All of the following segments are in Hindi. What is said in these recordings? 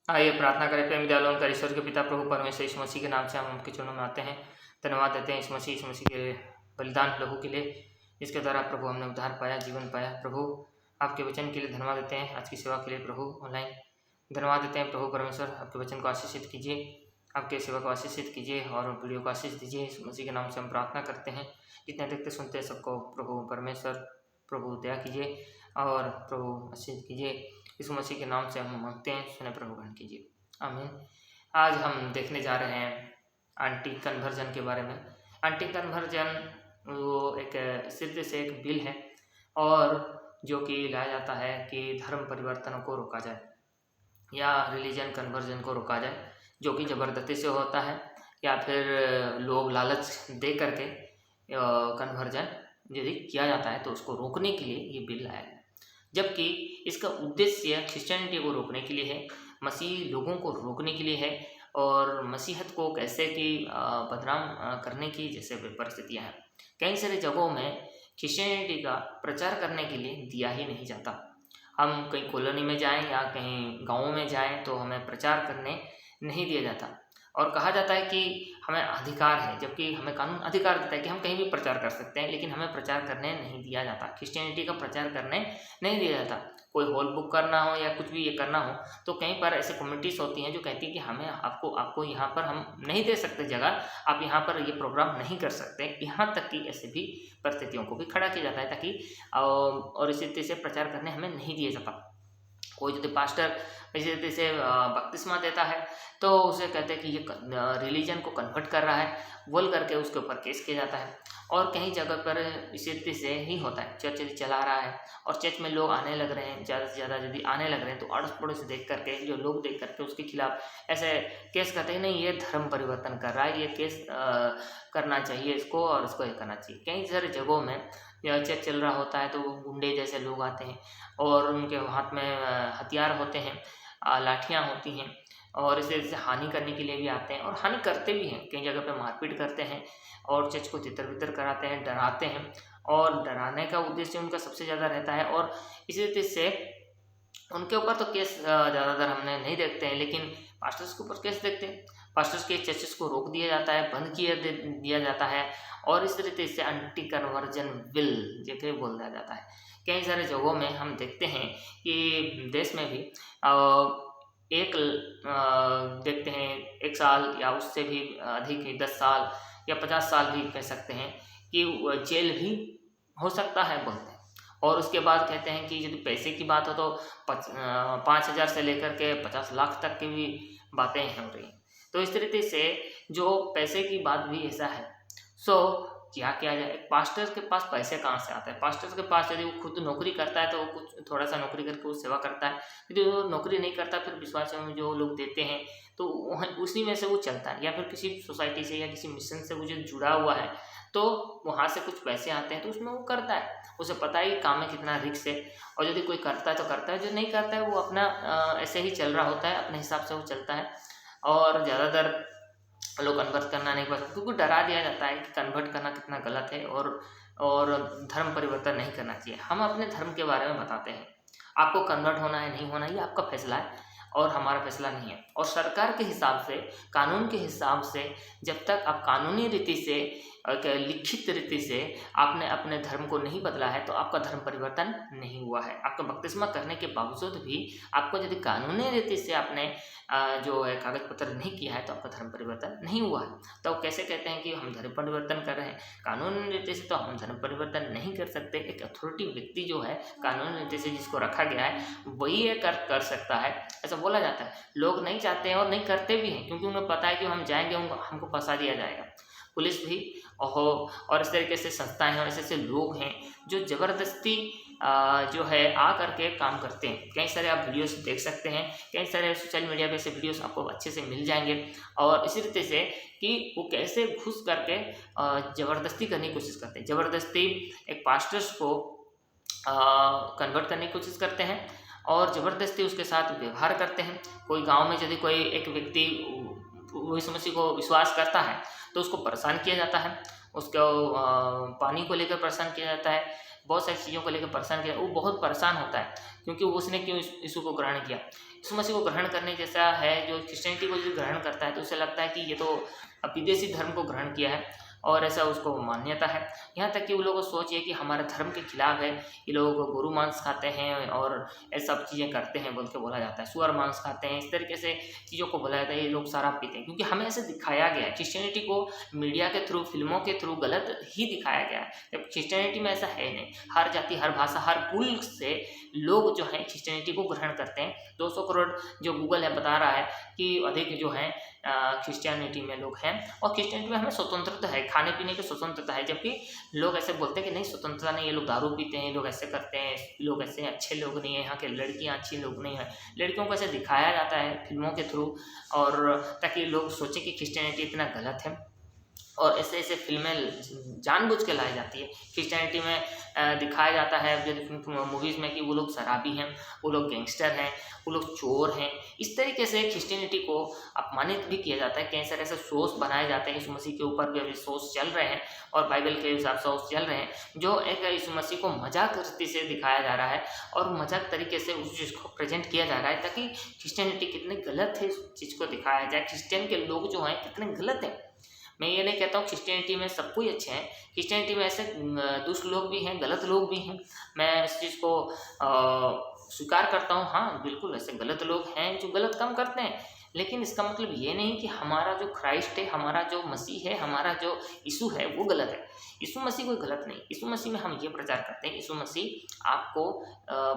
आइए प्रार्थना करें। प्रेम दयालु उनका ईश्वर के पिता प्रभु परमेश्वर यीशु मसीह के नाम से हम आपके चरणों में आते हैं। धन्यवाद देते हैं यीशु मसीह के बलिदान लहू के लिए, जिसके द्वारा प्रभु हमने उद्धार पाया, जीवन पाया। प्रभु आपके वचन के लिए धन्यवाद देते हैं, आज की सेवा के लिए प्रभु ऑनलाइन धन्यवाद देते हैं। प्रभु परमेश्वर आपके वचन को आशीषित कीजिए, आपके सेवा को आशीषित कीजिए और वीडियो को आशीष दीजिए। यीशु मसीह के नाम से हम प्रार्थना करते हैं। जितने देखते सुनते हैं सबको प्रभु परमेश्वर प्रभु दया कीजिए और प्रभु आशीष कीजिए। यीशु मसीह के नाम से हम मांगते हैं, सुने प्रभु ग्रहण कीजिए, आमीन। आज हम देखने जा रहे हैं एंटी कन्वर्जन के बारे में। एंटी कन्वर्जन वो एक सिद्ध से एक बिल है और जो कि लाया जाता है कि धर्म परिवर्तन को रोका जाए या रिलीजन कन्वर्जन को रोका जाए, जो कि ज़बरदस्ती से होता है या फिर लोग लालच दे करके कन्वर्जन यदि किया जाता है तो उसको रोकने के लिए ये बिल लाया गया। जबकि इसका उद्देश्य क्रिश्चियनिटी को रोकने के लिए है, मसीह लोगों को रोकने के लिए है और मसीहत को कैसे कि बदनाम करने की जैसे परिस्थितियाँ हैं। कई सारी जगहों में क्रिश्चियनिटी का प्रचार करने के लिए दिया ही नहीं जाता। हम कहीं कॉलोनी में जाएं या कहीं गाँव में जाएं तो हमें प्रचार करने नहीं दिया जाता और कहा जाता है कि हमें अधिकार है, जबकि हमें कानून अधिकार देता है कि हम कहीं भी प्रचार कर सकते हैं, लेकिन हमें प्रचार करने नहीं दिया जाता। क्रिश्चियनिटी का प्रचार करने नहीं दिया जाता। कोई हॉल बुक करना हो या कुछ भी ये करना हो तो कहीं पर ऐसे कम्युनिटीज़ होती हैं जो कहती हैं कि हमें आपको यहाँ पर हम नहीं दे सकते जगह, आप यहाँ पर ये प्रोग्राम नहीं कर सकते। यहाँ तक कि ऐसे भी परिस्थितियों को भी खड़ा किया जाता है ताकि और इसी तरह से प्रचार करने हमें नहीं दिया जाता। कोई यदि पास्टर इसी रीति से बपतिस्मा देता है तो उसे कहते हैं कि ये रिलीजन को कन्वर्ट कर रहा है, बोल करके उसके ऊपर केस किया जाता है। और कहीं जगह पर इसी रीति से ही होता है, चर्च यदि चला रहा है और चर्च में लोग आने लग रहे हैं, ज़्यादा से ज़्यादा यदि आने लग रहे हैं तो अड़ोस पड़ोस देख करके जो लोग देख करके उसके खिलाफ ऐसे केस करते हैं, नहीं ये धर्म परिवर्तन कर रहा है, ये केस करना चाहिए इसको और इसको ये करना चाहिए। कई सारी जगहों में चर्च चल रहा होता है तो गुंडे जैसे लोग आते हैं और उनके हाथ में हथियार होते हैं, लाठियाँ होती हैं और इसे हानि करने के लिए भी आते हैं और हानि करते भी हैं। कई जगह पे मारपीट करते हैं और चर्च को तितर-बितर कराते हैं, डराते हैं और डराने का उद्देश्य उनका सबसे ज़्यादा रहता है। और इसी रीति से उनके ऊपर तो केस ज़्यादातर हमने नहीं देखते हैं, लेकिन पास्टर्स के ऊपर केस देखते हैं। पास्टर्स के चर्चेस को रोक दिया जाता है, बंद दिया जाता है और इस तरीके से एंटी कन्वर्जन बिल जैसे बोल दिया जाता है। कई सारे जगहों में हम देखते हैं कि देश में भी देखते हैं 1 साल या उससे भी अधिक 10 साल या 50 साल भी कह सकते हैं कि जेल भी हो सकता है बोलते हैं। और उसके बाद कहते हैं कि यदि पैसे की बात हो तो 5,000 से लेकर के 50 लाख तक की भी बातें हो रही हैं। तो इस तरीके से जो पैसे की बात भी ऐसा है। क्या किया जाए? एक पास्टर के पास पैसे कहाँ से आते हैं? पास्टर के पास यदि वो खुद नौकरी करता है तो वो कुछ थोड़ा-सा नौकरी करके वो सेवा करता है। यदि वो नौकरी नहीं करता फिर विश्वासियों में जो लोग देते हैं तो वह उसी में से वो चलता है, या फिर किसी सोसाइटी से या किसी मिशन से वो जो जुड़ा हुआ है तो वहाँ से कुछ पैसे आते हैं तो उसमें वो करता है। उसे पता है कि काम में कितना रिस्क है और यदि कोई करता है तो करता है, जो नहीं करता है वो अपना ऐसे ही चल रहा होता है, अपने हिसाब से वो चलता है। और ज़्यादातर लोग कन्वर्ट करना नहीं पसंद, क्योंकि डरा दिया जाता है कि कन्वर्ट करना कितना गलत है और धर्म परिवर्तन नहीं करना चाहिए। हम अपने धर्म के बारे में बताते हैं, आपको कन्वर्ट होना है नहीं होना ये आपका फैसला है और हमारा फैसला नहीं है। और सरकार के हिसाब से, कानून के हिसाब से, जब तक आप कानूनी रीति से लिखित रीति से आपने अपने धर्म को नहीं बदला है तो आपका धर्म परिवर्तन नहीं हुआ है। आपका बपतिस्मा करने के बावजूद भी आपको यदि कानूनी रीति से आपने जो है कागज पत्र नहीं किया है तो आपका धर्म परिवर्तन नहीं हुआ है। तो कैसे कहते हैं कि हम धर्म परिवर्तन कर रहे हैं? कानूनी रीति से तो हम धर्म परिवर्तन नहीं कर सकते। एक अथॉरिटी व्यक्ति जो है कानूनी रीति से जिसको रखा गया है वही ये कर सकता है, ऐसा बोला जाता है। लोग नहीं चाहते हैं और नहीं करते भी हैं, क्योंकि उन्हें पता है कि हम जाएंगे हमको फंसा दिया जाएगा। पुलिस भी और इस तरीके से संस्थाएं हैं और ऐसे लोग हैं जो ज़बरदस्ती जो है आ करके काम करते हैं। कई सारे आप वीडियोस देख सकते हैं, कई सारे सोशल मीडिया पे ऐसे वीडियोस आपको अच्छे से मिल जाएंगे। और इसी तरीके से कि वो कैसे घुस करके ज़बरदस्ती करने की कोशिश करते हैं। ज़बरदस्ती एक पास्टर्स को कन्वर्ट करने की कोशिश करते हैं और ज़बरदस्ती उसके साथ व्यवहार करते हैं। कोई गाँव में यदि कोई एक व्यक्ति यीशु मसीह को विश्वास करता है तो उसको परेशान किया जाता है, उसको पानी को लेकर परेशान किया जाता है, बहुत सारी चीज़ों को लेकर परेशान किया, वो बहुत परेशान होता है क्योंकि उसने क्यों यीशु को ग्रहण किया। यीशु मसीह को ग्रहण करने जैसा है। जो क्रिश्चियनिटी को जो ग्रहण करता है तो उसे लगता है कि ये तो विदेशी धर्म को ग्रहण किया है और ऐसा उसको मान्यता है। यहाँ तक कि वो लोगों को सोच ये कि हमारे धर्म के खिलाफ है, ये लोग गोरु मांस खाते हैं और ये सब चीज़ें करते हैं बोल के बोला जाता है, सुअर मांस खाते हैं, इस तरीके से चीज़ों को बोला जाता है। ये लोग शराब पीते हैं क्योंकि हमें ऐसे दिखाया गया है, क्रिश्चियनिटी को मीडिया के थ्रू, फिल्मों के थ्रू गलत ही दिखाया गया है। जब क्रिश्चियनिटी में ऐसा है नहीं, हर जाति, हर भाषा, हर कुल से लोग जो हैं क्रिश्चियनिटी को ग्रहण करते हैं। 200 करोड़ जो गूगल है बता रहा है कि अधिक जो है क्रिश्चियनिटी में लोग हैं। और क्रिश्चियनिटी में हमें स्वतंत्रता है, खाने पीने की स्वतंत्रता है, जबकि लोग ऐसे बोलते हैं कि नहीं स्वतंत्रता नहीं, ये लोग दारू पीते हैं, ये लोग ऐसे करते हैं, लोग ऐसे अच्छे लोग नहीं है, यहाँ के लड़कियाँ अच्छी लोग नहीं है। लड़कियों को ऐसे दिखाया जाता है फिल्मों के थ्रू, और ताकि लोग सोचें कि क्रिश्चियनिटी इतना गलत है। और ऐसे ऐसे फिल्में जानबूझ के लाई जाती है। क्रिश्चियनिटी में दिखाया जाता है जो मूवीज़ में कि वो लोग शराबी हैं, वो लोग गैंगस्टर हैं, वो लोग चोर हैं। इस तरीके से क्रिश्चियनिटी को अपमानित भी किया जाता है। कैसे ऐसे शोज बनाए जाते हैं, यीशु मसीह के ऊपर भी अभी शोज चल रहे हैं और बाइबल के हिसाब से शोज चल रहे हैं जो एक यीशु मसीह को मजाक से दिखाया जा रहा है और मजाक तरीके से उस चीज़ को प्रेजेंट किया जा रहा है ताकि क्रिश्चियनिटी कितनी गलत है उस चीज़ को दिखाया जाए। क्रिश्चियन के लोग जो हैं कितने गलत हैं। मैं ये नहीं कहता हूँ क्रिश्चियनिटी में सब कोई अच्छे हैं, क्रिश्चियनिटी में ऐसे दुष्ट लोग भी हैं, गलत लोग भी हैं। मैं इस चीज़ को स्वीकार करता हूँ, हाँ बिल्कुल ऐसे गलत लोग हैं जो गलत काम करते हैं, लेकिन इसका मतलब ये नहीं कि हमारा जो क्राइस्ट है, हमारा जो मसीह है, हमारा जो यीशु है वो गलत है। यीशु मसीह कोई गलत नहीं। यीशु मसीह में हम ये प्रचार करते हैं, यीशु मसीह आपको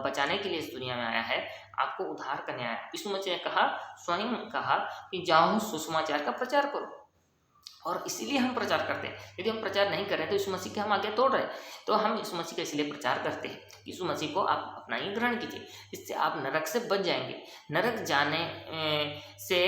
बचाने के लिए इस दुनिया में आया है, आपको उद्धार करने आया है। यीशु मसीह ने कहा, स्वयं कहा कि जाओ सुसमाचार का प्रचार करो, और इसीलिए हम प्रचार करते हैं। यदि हम प्रचार नहीं कर रहे हैं तो यीशु मसीह के हम आगे तोड़ रहे हैं। तो हम यीशु मसीह का इसलिए प्रचार करते हैं। यीशु मसीह को आप अपना ही ग्रहण कीजिए, इससे आप नरक से बच जाएंगे। नरक जाने से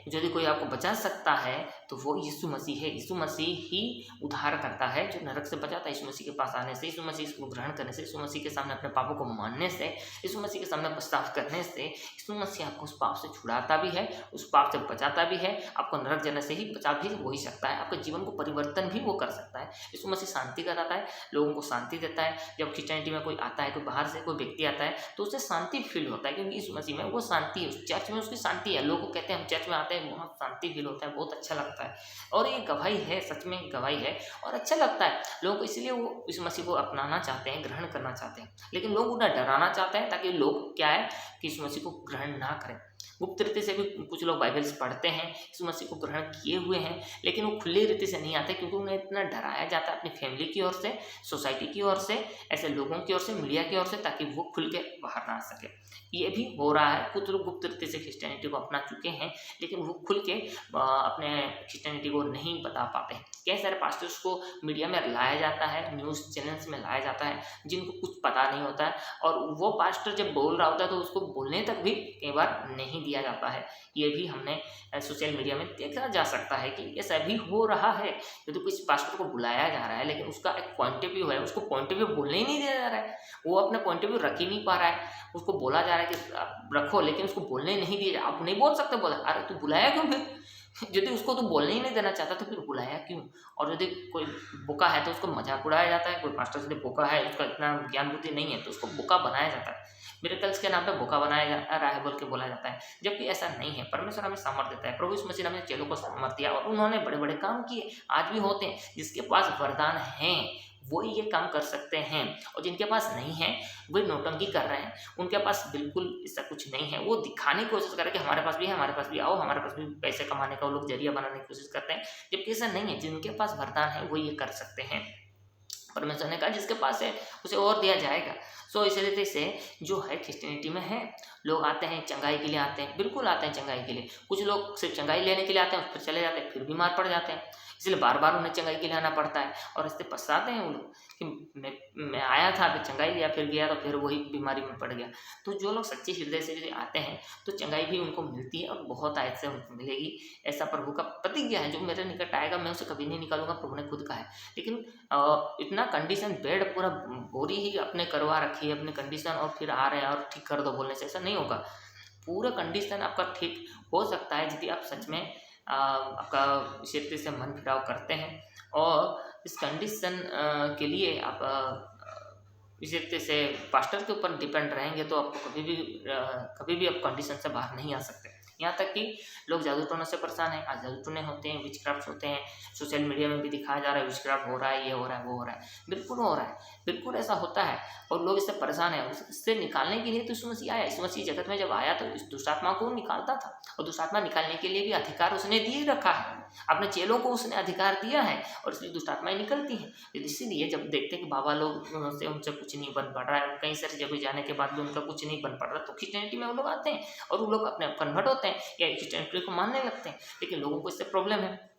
यदि कोई आपको बचा सकता है तो वो यीशु मसीह है। यीशु मसीह ही उद्धार करता है जो नरक से बचाता है। यीशु मसीह के पास आने से, यीशु मसीह को ग्रहण करने से, यीशु मसीह के सामने अपने पापों को मानने से, यीशु मसीह के सामने पछतावा करने से यीशु मसीह आपको उस पाप से छुड़ाता भी है, उस पाप से बचाता भी है। आपको नरक जाने से ही बचा भी हो ही सकता है, आपके जीवन को परिवर्तन भी वो कर सकता है। यीशु मसीह शांति का दाता है, लोगों को शांति देता है। जब क्रिश्चियनिटी में कोई आता है, कोई बाहर से कोई व्यक्ति आता है तो उसे शांति फील होता है, क्योंकि यीशु मसीह में वो शांति है, उस चर्च में उसकी शांति है। लोग कहते हैं हम चर्च में आते हैं, वहाँ शांति फील होता है, बहुत अच्छा लगता है। और ये गवाही है, सच में गवाही है और अच्छा लगता है लोगों को, इसलिए वो इस मसीह को अपनाना चाहते हैं, ग्रहण करना चाहते हैं। लेकिन लोग उन्हें डराना चाहते हैं ताकि लोग क्या है कि इस मसीह को ग्रहण ना करें। गुप्त रीति से भी कुछ लोग बाइबल से पढ़ते हैं, इस मसीह को ग्रहण किए हुए हैं, लेकिन वो खुली रीति से नहीं आते क्योंकि उन्हें इतना डराया जाता है अपनी फैमिली की ओर से, सोसाइटी की ओर से, ऐसे लोगों की ओर से, मीडिया की ओर से, ताकि वो खुल के बाहर ना आ सके। ये भी हो रहा है, कुछ लोग गुप्त रीति से क्रिश्चियनिटी को अपना चुके हैं लेकिन वो खुल के अपने क्रिश्चियनिटी को नहीं बता पाते हैं। कई सारे पास्टर्स को मीडिया में लाया जाता है, न्यूज़ चैनल्स में लाया जाता है जिनको कुछ पता नहीं होता है, और वो पास्टर जब बोल रहा होता है तो उसको बोलने तक भी कई बार नहीं दिया जाता है। ये भी हमने सोशल मीडिया में देखा जा सकता है कि ऐसा भी हो रहा है। यदि कुछ पास्टर को बुलाया जा रहा है लेकिन उसका एक पॉइंट ऑफ व्यू है, उसको पॉइंट ऑफ व्यू बोलने ही नहीं दिया जा रहा है, वो अपना पॉइंट ऑफ व्यू रख ही नहीं पा रहा है। उसको बोला जा रहा है कि आप रखो, लेकिन उसको बोलने नहीं दिया। आप नहीं बोल सकते, बोला अरे तू बुलाया क्यों फिर? यदि उसको तो बोलने ही नहीं देना चाहता तो फिर बुलाया क्यों? और यदि कोई बोका है तो उसको मजाक उड़ाया जाता है। कोई पास्टर यदि बोका है, उसका इतना ज्ञान बुद्धि नहीं है तो उसको बोका बनाया जाता है, मिरेकल्स के नाम पे बोका बनाया जा रहा है बोल के बोला जाता है, जबकि ऐसा नहीं है। परमेश्वर हमें सामर्थ्य देता है, प्रभु यीशु मसीह ने अपने चेलों को सामर्थ्य दिया और उन्होंने बड़े बड़े काम किए, आज भी होते हैं। जिसके पास वरदान हैं वो ये काम कर सकते हैं, और जिनके पास नहीं है वे नौटंकी कर रहे हैं। उनके पास बिल्कुल ऐसा कुछ नहीं है। वो दिखाने की कोशिश कर रहे हैं कि हमारे पास भी है, हमारे पास भी आओ, हमारे पास भी पैसे कमाने का वो लोग जरिया बनाने की कोशिश करते हैं, जबकि ऐसा नहीं है। जिनके पास वरदान है वो ये कर सकते हैं। परमेश्वर ने कहा जिसके पास है उसे और दिया जाएगा। सो इस रीति से जो है क्रिश्चियनिटी में है, लोग आते हैं चंगाई के लिए आते हैं, बिल्कुल आते हैं चंगाई के लिए। कुछ लोग सिर्फ चंगाई लेने के लिए आते हैं, फिर चले जाते हैं, फिर बीमार पड़ जाते हैं, इसलिए बार बार उन्हें चंगाई के लिए आना पड़ता है। और इससे पछताते हैं वो लोग कि मैं आया था, फिर चंगाई लिया, फिर गया तो फिर वही बीमारी में पड़ गया। तो जो लोग सच्चे हृदय से यदि आते हैं तो चंगाई भी उनको मिलती है और बहुत आयत से उनको मिलेगी। ऐसा प्रभु का प्रतिज्ञा है, जो मेरे निकट आएगा मैं उसे कभी नहीं निकालूंगा, प्रभु ने खुद कहा है। लेकिन इतना कंडीशन, बेड पूरा बोरी ही अपने करवा रखी है अपने कंडीशन, और फिर आ रहे हैं और ठीक कर दो बोलने से ऐसा नहीं होगा। पूरा कंडीशन आपका ठीक हो सकता है यदि आप सच में आपका इस तरीके से मन फिराव करते हैं और इस कंडीशन के लिए आप इसी तरीके से पास्टर के ऊपर डिपेंड रहेंगे तो आपको कभी भी आप कंडीशन से बाहर नहीं आ सकते। यहाँ तक कि लोग जादू टोने से परेशान हैं, आज जादू टोने होते हैं, विच क्राफ्ट होते हैं, सोशल मीडिया में भी दिखाया जा रहा है विच क्राफ्ट हो रहा है, ये हो रहा है, वो हो रहा है, बिल्कुल हो रहा है, बिल्कुल ऐसा होता है और लोग इससे परेशान हैं। इससे निकालने के लिए तो यीशु मसीह आया। यीशु मसीह जगत में जब आया तो इस दुष्ट आत्मा को निकालता था और दुष्ट आत्मा निकालने के लिए भी अधिकार उसने दिए रखा है, अपने चेलों को उसने अधिकार दिया है और इसलिए दुष्ट आत्माएं निकलती हैं। इसीलिए जब देखते हैं कि बाबा लोग से उनसे कुछ नहीं बन पड़ रहा है, कई सारी जगह जाने के बाद भी उनका कुछ नहीं बन पड़ रहा, तो क्रिश्चियनिटी में वो लोग आते हैं और वो लोग अपने आप कन्वर्ट होते हैं या क्रिश्चियनिटी को मानने लगते हैं। लेकिन लोगों को इससे प्रॉब्लम है।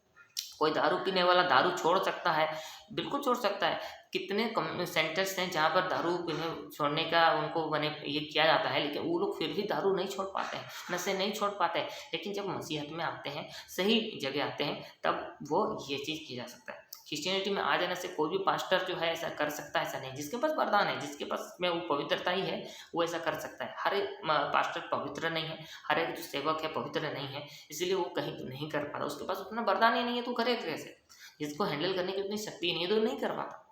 कोई दारू पीने वाला दारू छोड़ सकता है, बिल्कुल छोड़ सकता है। कितने कम सेंटर्स हैं जहाँ पर दारू पीने छोड़ने का उनको बने ये किया जाता है, लेकिन वो लोग फिर भी दारू नहीं छोड़ पाते हैं, नशे नहीं छोड़ पाते हैं। लेकिन जब मसीहत में आते हैं, सही जगह आते हैं, तब वो ये चीज़ की जा सकता है। क्रिश्चियनिटी में आ जाने से कोई भी पास्टर जो है ऐसा कर सकता है, ऐसा नहीं। जिसके पास वरदान है, जिसके पास में वो पवित्रता ही है, वो ऐसा कर सकता है। हर एक पास्टर पवित्र नहीं है, हर एक जो सेवक है पवित्र नहीं है, इसलिए वो कहीं नहीं कर पाता। उसके पास उतना वरदान ही नहीं है तो करेगा कैसे? जिसको हैंडल करने की उतनी शक्ति नहीं है तो नहीं कर पाता।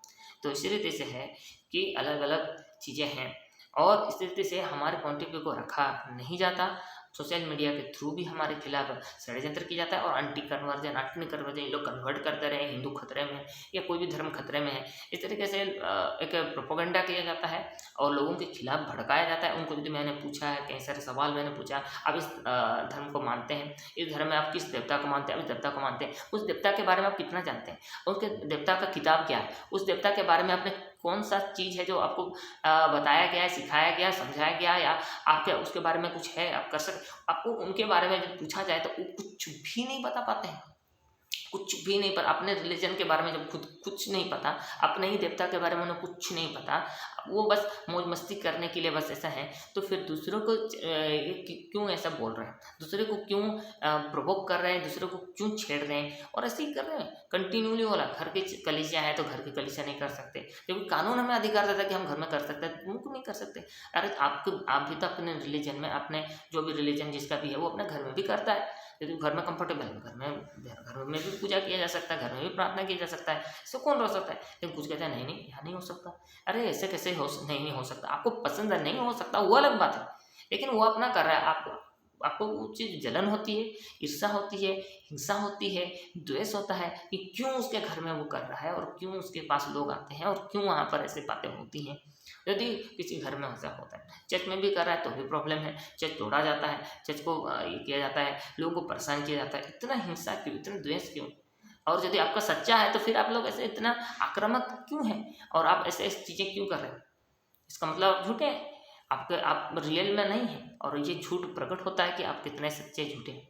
तो इसी रीति से है कि अलग अलग चीज़ें हैं और इस रीति से हमारे पॉइंट ऑफ व्यू को रखा नहीं जाता। सोशल मीडिया के थ्रू भी हमारे खिलाफ षड्यंत्र किया जाता है और एंटी कन्वर्जन ये लोग कन्वर्ट करते रहे, हिंदू खतरे में या कोई भी धर्म खतरे में है, इस तरीके से एक प्रोपोगंडा किया जाता है और लोगों के खिलाफ भड़काया जाता है। उनको यदि मैंने पूछा है, कई सारे सवाल मैंने पूछा, आप इस धर्म को मानते हैं, इस धर्म में आप किस देवता को मानते हैं, आप इस देवता को मानते हैं, उस देवता के बारे में आप कितना जानते हैं, उसके देवता का किताब क्या है, उस देवता के बारे में आपने कौन सा चीज़ है जो आपको बताया गया है, सिखाया गया, समझाया गया, या आपके उसके बारे में कुछ है आप कर सकते। आपको उनके बारे में जब पूछा जाए तो वो कुछ भी नहीं बता पाते हैं, कुछ भी नहीं। पर अपने रिलीजन के बारे में जब खुद कुछ नहीं पता, अपने ही देवता के बारे में उन्हें कुछ नहीं पता, वो बस मौज मस्ती करने के लिए बस ऐसा है, तो फिर दूसरों को क्यों ऐसा बोल रहे हैं, दूसरे को क्यों प्रोवोक कर रहे हैं, दूसरे को क्यों छेड़ रहे हैं और ऐसे ही कर रहे हैं कंटिन्यूली। वाला घर के कलीसिया है तो घर के कलीसिया नहीं कर सकते, क्योंकि कानून हमें अधिकार देता है कि हम घर में कर सकते हैं, तुम क्यों नहीं कर सकते? अरे आप भी तो अपने रिलीजन में, अपने जो भी रिलीजन जिसका भी है वो अपने घर में भी करता है। यदि घर में कंफर्टेबल है, घर में भी पूजा किया जा सकता है, घर में भी प्रार्थना किया जा सकता है, इससे कौन रोक सकता है? लेकिन कुछ कहते हैं नहीं नहीं यहाँ नहीं हो सकता। अरे ऐसे कैसे नहीं हो सकता? आपको पसंद है, नहीं हो सकता, वो अलग बात है, लेकिन वो अपना कर रहा है। आपको वो चीज़ जलन होती है, ईर्ष्या होती है, हिंसा होती है, द्वेष होता है कि क्यों उसके घर में वो कर रहा है और क्यों उसके पास लोग आते हैं और क्यों वहाँ पर ऐसी बातें होती हैं। यदि किसी घर में ऐसा होता है, चर्च में भी कर रहा है तो भी प्रॉब्लम है, चर्च तोड़ा जाता है, चर्च को ये किया जाता है, लोगों को परेशान किया जाता है। इतना हिंसा क्यों, इतना द्वेष क्यों? और यदि आपका सच्चा है तो फिर आप लोग ऐसे इतना आक्रामक क्यों हैं और आप ऐसे चीज़ें क्यों कर रहे हैं? इसका मतलब आप झूठे हैं, आप रियल में नहीं हैं और ये झूठ प्रकट होता है कि आप कितने सच्चे झूठे हैं।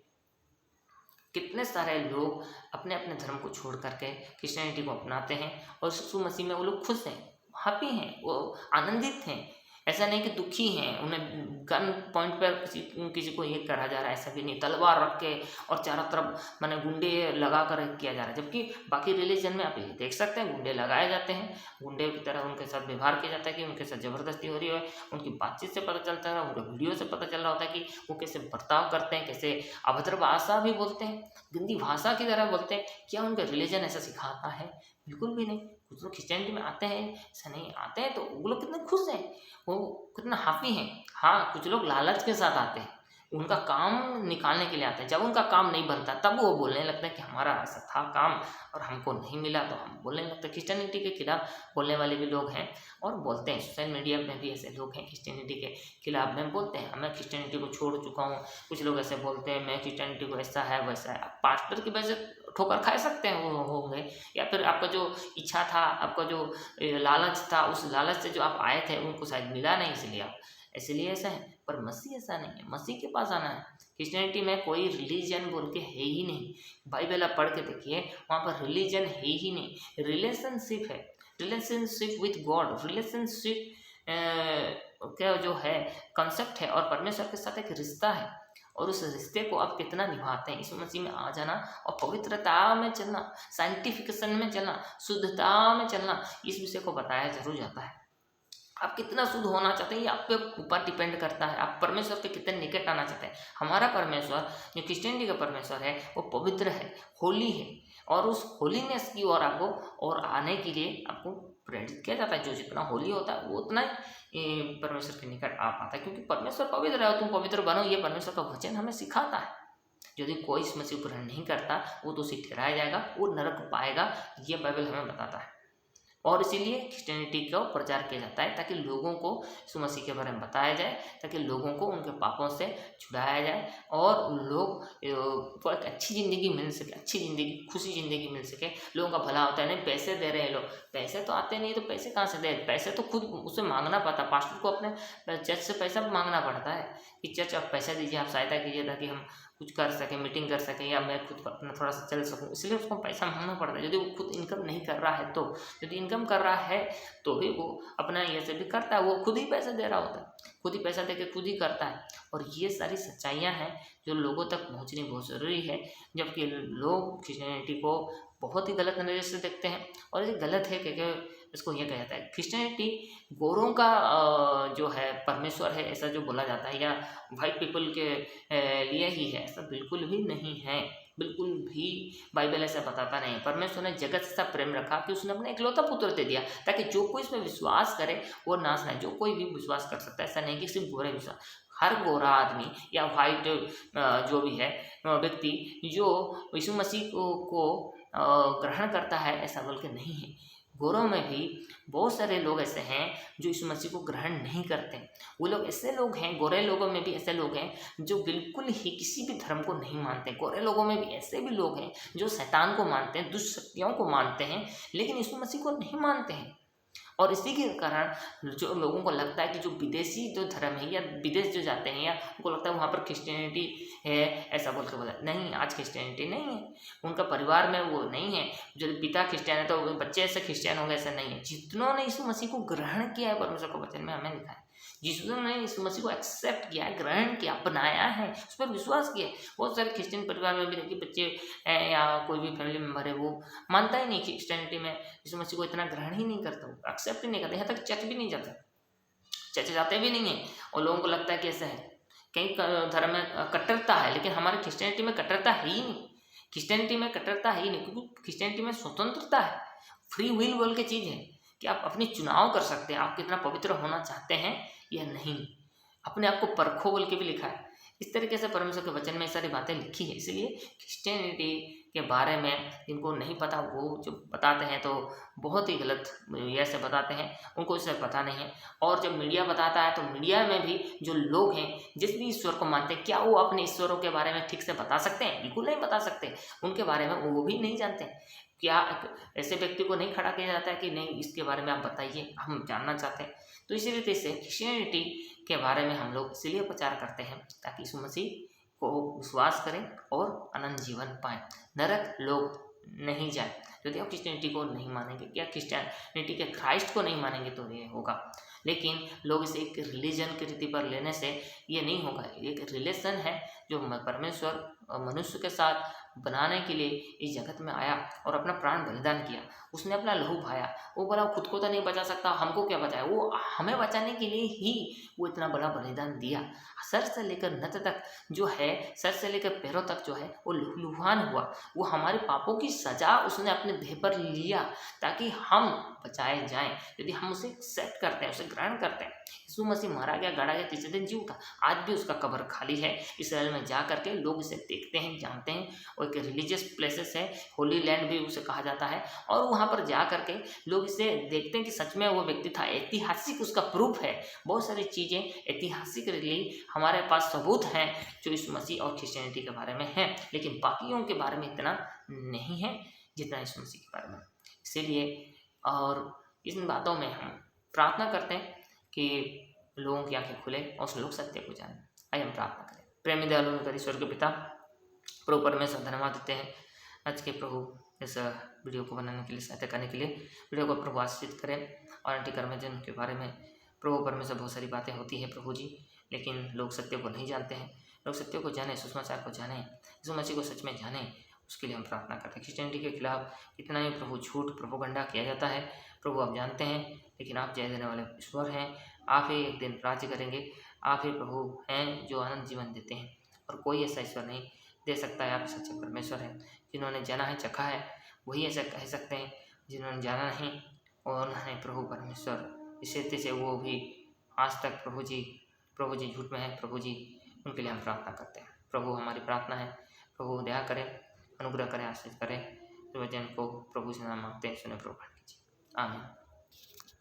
कितने सारे लोग अपने अपने धर्म को छोड़ करके क्रिश्चियनिटी को अपनाते हैं और यीशु मसीह में वो लोग खुश हैं, हैप्पी हैं, वो आनंदित हैं। ऐसा नहीं कि दुखी हैं, उन्हें गन पॉइंट पर किसी को ये करा जा रहा है, ऐसा भी नहीं, तलवार रख के और चारों तरफ मैंने गुंडे लगा कर किया जा रहा है। जबकि बाकी रिलीजन में आप ये देख सकते हैं गुंडे लगाए जाते हैं, गुंडे की तरह उनके साथ व्यवहार किया जाता है कि उनके साथ ज़बरदस्ती हो रही है। उनकी बातचीत से पता चलता है, उनके वीडियो से पता चल रहा होता है कि वो कैसे बर्ताव करते हैं, कैसे अभद्र भाषा भी बोलते हैं, गंदी भाषा की तरह बोलते हैं। क्या उनका रिलीजन ऐसा सिखाता है? बिल्कुल भी नहीं। कुछ लोग क्रिश्चियनिटी में आते हैं, ऐसा नहीं आते हैं तो वो लोग कितने खुश हैं, वो कितना हैप्पी हैं। हाँ, कुछ लोग लालच के साथ आते हैं, उनका काम निकालने के लिए आते हैं। जब उनका काम नहीं बनता तब वो बोलने लगते हैं कि हमारा ऐसा था काम और हमको नहीं मिला, तो हम बोलने लगते हैं। क्रिश्चियनिटी के खिलाफ बोलने वाले भी लोग हैं और बोलते हैं। सोशल मीडिया में भी ऐसे लोग हैं क्रिश्चियनिटी के खिलाफ में बोलते हैं, मैं क्रिश्चियनिटी को छोड़ चुका हूँ। कुछ लोग ऐसे बोलते हैं मैं क्रिश्चियनिटी को ऐसा है वैसा है। आप पास्टर की वजह से ठोकर खा सकते हैं वो होंगे, या फिर आपका जो इच्छा था, आपका जो लालच था, उस लालच से जो आप आए थे उनको शायद मिला नहीं, इसलिए ऐसा है। पर मसीह ऐसा नहीं है, मसीह के पास आना है। क्रिश्चियनिटी में कोई रिलीजन बोल के है ही नहीं। बाइबल आप पढ़ के देखिए, वहाँ पर रिलीजन है ही नहीं, रिलेशनशिप है, रिलेशनशिप विथ गॉड। रिलेशनशिप क्या जो है कंसेप्ट है और परमेश्वर के साथ एक रिश्ता है, और उस रिश्ते को आप कितना निभाते हैं। यीशु मसीह में आ जाना और पवित्रता में चलना, साइंटिफिकेशन में चलना, शुद्धता में चलना, इस विषय को बताया जरूर जाता है। आप कितना शुद्ध होना चाहते हैं ये आपके ऊपर डिपेंड करता है। आप परमेश्वर के कितने निकट आना चाहते हैं। हमारा परमेश्वर जो क्रिश्चियनिटी का परमेश्वर है वो पवित्र है, होली है, और उस होलीनेस की ओर आपको और आने के लिए आपको प्रेरित किया जाता है। जो जितना होली होता है वो उतना ही परमेश्वर के निकट आ पाता है, क्योंकि परमेश्वर पवित्र है और तुम पवित्र बनो, ये परमेश्वर का वचन हमें सिखाता है। यदि कोई इस मसीह को ग्रहण नहीं करता वो तो उसे ठहराया जाएगा, वो नरक पाएगा, ये बाइबल हमें बताता है। और इसीलिए क्रिश्चियनिटी का प्रचार किया जाता है ताकि लोगों को यीशु मसीह के बारे में बताया जाए, ताकि लोगों को उनके पापों से छुड़ाया जाए और लोग को एक अच्छी ज़िंदगी मिल सके, अच्छी ज़िंदगी, खुशी ज़िंदगी मिल सके। लोगों का भला होता है। नहीं पैसे दे रहे हैं लोग, पैसे तो आते नहीं तो पैसे कहाँ से दे, पैसे तो खुद उसे मांगना पड़ता है। पास्टर को अपने चर्च से पैसा मांगना पड़ता है कि चर्च आप पैसा दीजिए, आप सहायता कीजिए ताकि हम कुछ कर सकें, मीटिंग कर सकें, या मैं खुद अपना थोड़ा सा चल सकूं, इसलिए उसको पैसा मांगना पड़ता है। यदि वो खुद इनकम नहीं कर रहा है तो, यदि इनकम कर रहा है तो भी वो अपना ये से भी करता है, वो खुद ही पैसा दे रहा होता है, खुद ही पैसा दे के खुद ही करता है। और ये सारी सच्चाइयाँ हैं जो लोगों तक पहुँचनी बहुत ज़रूरी है, जबकि लोग क्रिश्चियनिटी को बहुत ही गलत नज़र से देखते हैं। और ये गलत है क्योंकि इसको ये कहा जाता है क्रिश्चियनिटी गोरों का जो है परमेश्वर है, ऐसा जो बोला जाता है, या वाइट पीपल के लिए ही है, ऐसा बिल्कुल भी नहीं है। बिल्कुल भी बाइबल ऐसा बताता नहीं। परमेश्वर ने जगत से ऐसा प्रेम रखा कि उसने अपने इकलौता पुत्र दे दिया ताकि जो कोई इसमें विश्वास करे वो नाश नहीं। जो कोई भी विश्वास कर सकता है, ऐसा नहीं कि सिर्फ गोरे विश्वास। हर गोरा आदमी या वाइट जो भी है व्यक्ति जो यीशु मसीह को ग्रहण करता है, ऐसा बोल के नहीं है। गोरों में भी बहुत सारे लोग ऐसे हैं जो यीशु मसीह को ग्रहण नहीं करते। वो लोग ऐसे लोग हैं, गोरे लोगों में भी ऐसे लोग हैं जो बिल्कुल ही किसी भी धर्म को नहीं मानते। गोरे लोगों में भी ऐसे भी लोग हैं जो शैतान को मानते हैं, दुष्ट शक्तियों को मानते हैं, लेकिन यीशु मसीह को नहीं मानते हैं। और इसी के कारण जो लोगों को लगता है कि जो विदेशी जो धर्म है या विदेश जो जाते हैं, या उनको लगता है वहाँ पर क्रिश्चियनिटी है, ऐसा बोल के बोला नहीं, आज क्रिश्चियनिटी नहीं है। उनका परिवार में वो नहीं है। जो पिता क्रिश्चियन है तो बच्चे ऐसे क्रिश्चियन होंगे, ऐसा नहीं है। जितनों ने यीशु मसीह को ग्रहण किया है, परमेश्वर के वचन में हमें लिखा है, जिसने यीशु मसीह को एक्सेप्ट किया है, ग्रहण किया, अपनाया है, उस पर विश्वास किया। बहुत सारे क्रिश्चियन परिवार में भी देखिए बच्चे या कोई भी फैमिली मेम्बर है वो मानता ही नहीं क्रिश्चियनिटी में, यीशु मसीह को इतना ग्रहण ही नहीं करता, एक्सेप्ट ही नहीं करता, यहाँ तक चर्च भी नहीं जाता, चर्च जाते भी नहीं है। और लोगों को लगता है कि ऐसा है, कई धर्म में कट्टरता है, लेकिन हमारे क्रिश्चियनिटी में कट्टरता है ही नहीं। क्रिश्चियनिटी में कट्टरता है ही नहीं, क्योंकि क्रिश्चियनिटी में स्वतंत्रता है, फ्री विल बोल के चीज़ है कि आप अपनी चुनाव कर सकते हैं, आप कितना पवित्र होना चाहते हैं या नहीं। अपने आप को परखो बोल के भी लिखा है। इस तरीके से परमेश्वर के वचन में सारी बातें लिखी है। इसलिए क्रिश्चियनिटी के बारे में जिनको नहीं पता वो जो बताते हैं तो बहुत ही गलत ऐसे बताते हैं, उनको इससे पता नहीं है। और जब मीडिया बताता है तो मीडिया में भी जो लोग हैं जिस भी ईश्वर को मानते हैं, क्या वो अपने ईश्वरों के बारे में ठीक से बता सकते हैं? बिल्कुल नहीं बता सकते। उनके बारे में वो भी नहीं जानते। क्या ऐसे व्यक्ति को नहीं खड़ा किया जाता है कि नहीं इसके बारे में आप बताइए, हम जानना चाहते हैं। तो इसी रीति से क्रिश्चियनिटी के बारे में हम लोग इसलिए प्रचार करते हैं ताकि यीशु मसीह को विश्वास करें और अनंत जीवन पाएं, नरक लोग नहीं जाए। यदि आप क्रिश्चियनिटी को नहीं मानेंगे या क्रिश्चियनिटी के क्राइस्ट को नहीं मानेंगे तो ये होगा। लेकिन लोग इसे एक रिलीजन की रीति पर लेने से ये नहीं होगा। एक रिलेशन है जो परमेश्वर मनुष्य के साथ बनाने के लिए इस जगत में आया और अपना प्राण बलिदान किया। उसने अपना लहू बहाया। वो बोला खुद को तो नहीं बचा सकता, हमको क्या बचाए, वो हमें बचाने के लिए ही वो इतना बड़ा बलिदान दिया। सर से लेकर नत तक जो है, सर से लेकर पैरों तक जो है वो लहूलुहान हुआ। वो हमारे पापों की सजा उसने अपने देह पर लिया ताकि हम बचाए जाएं। यदि हम उसे एक्सेप्ट करते हैं, उसे ग्रहण करते हैं। यीशु मसीह मारा गया, गाड़ा गया, तीसरे दिन जी उठा। आज भी उसका कब्र खाली है। इस्राएल में जा करके लोग इसे देखते हैं, जानते हैं। और एक रिलीजियस प्लेसेस है, होली लैंड भी उसे कहा जाता है। और वहाँ पर जा करके लोग इसे देखते हैं कि सच में वो व्यक्ति था। ऐतिहासिक उसका प्रूफ है। बहुत सारी चीज़ें ऐतिहासिक लिए हमारे पास सबूत हैं जो यीशु मसीह और क्रिश्चियनिटी के बारे में हैं, लेकिन बाकियों के बारे में इतना नहीं है जितना यीशु मसीह के बारे में। इसीलिए और इन बातों में हम प्रार्थना करते हैं कि लोगों की आंखें खुले और लोग सत्य को जाने। आइए हम प्रार्थना करें। प्रेमी दयालु निकर ईश्वर के पिता, प्रभु परमेश्वर धन्यवाद देते हैं आज के प्रभु इस वीडियो को बनाने के लिए, सहायता करने के लिए। वीडियो को प्रभु आशीषित करें। और एंटी कर्मजन के बारे में प्रभु परमेश्वर बहुत सारी बातें होती है प्रभु जी, लेकिन लोग सत्य को नहीं जानते हैं। लोग सत्य को जाने, सुसमाचार को जाने, यीशु मसीह को सच में जाने, उसके लिए हम प्रार्थना करते हैं। क्रिश्चियनिटी के खिलाफ कितना ही प्रभु झूठ प्रोपेगेंडा किया जाता है प्रभु आप जानते हैं, लेकिन आप जय देने वाले ईश्वर हैं। आप ही एक दिन राज्य करेंगे। आप ही प्रभु हैं जो आनंद जीवन देते हैं, और कोई ऐसा ईश्वर नहीं दे सकता है। आप सच्चे परमेश्वर हैं। जिन्होंने जाना है, चखा है, वही ऐसा कह सकते हैं। जिन्होंने जाना नहीं, और उन्होंने प्रभु परमेश्वर इस रीति से वो भी आज तक प्रभु जी झूठ में है। प्रभु जी उनके लिए हम प्रार्थना करते हैं। प्रभु हमारी प्रार्थना है, प्रभु दया करें, अनुग्रह करें, आशीष करें। वचन को प्रभु से नाम मांगते हैं, सुने प्रभु कीजिए। आमीन।